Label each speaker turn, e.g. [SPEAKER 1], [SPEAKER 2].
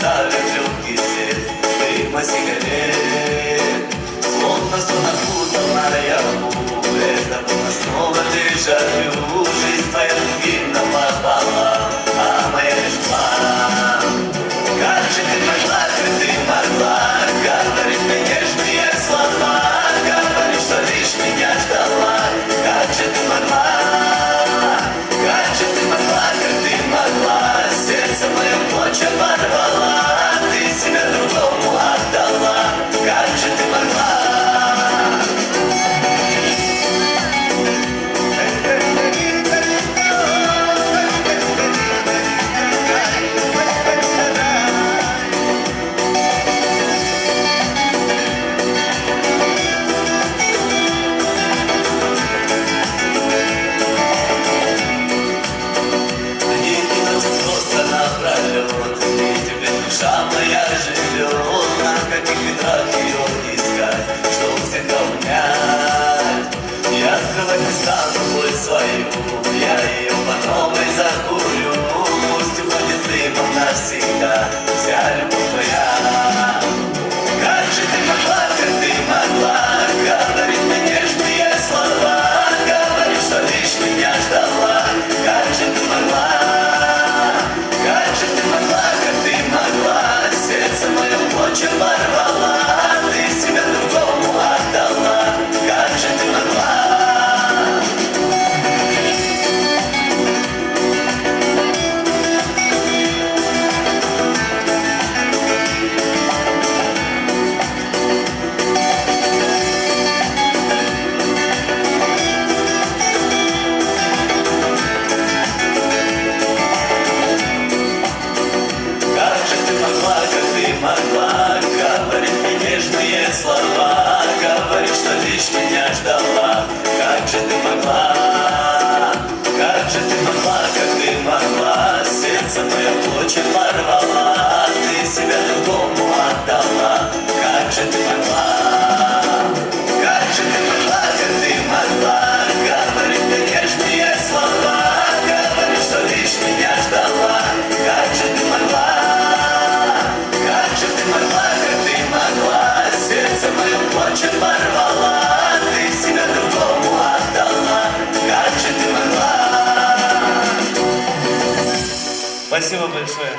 [SPEAKER 1] оставив легкий след дыма сигарет. Словно сон окутал наяву, это было снова дежавю. Жизнь твоя другим напала, а моя лишь план. Как же ты могла, говорить мне нежные слова, говорить, что лишь меня ждала. Как же ты могла, как же ты могла, как ты могла, сердце мое в клочья порвала, ты себя другому отдала. Как же ты могла. Душа моя живет, на каких ветрах ее искать, что всех равнять. Я скрывать не стану боль свою, я ее по новой закурю. Пусть уходит дымом навсегда вся любовь твоя. Как же ты могла, как ты могла, говорить мне нежные слова, говорить, что лишь меня ждала. Как же ты могла, как же ты могла, как ты могла, сердце мое в клочья порвала, ты себя другому отдала. Как же ты могла. Могла говорить мне нежные слова, говорить, что лишь меня ждала. Как же ты могла, как же ты могла, как ты могла, сердце мое в клочья порвала, ты себя другому отдала. Как же ты могла, как же ты могла, как ты могла, говорить мне нежные слова, говорить, что лишь меня ждала. Как же ты могла, как же ты могла, как ты могла, сердце мое в клочья порвала, ты себя другому отдала. Как же ты могла.
[SPEAKER 2] Спасибо большое.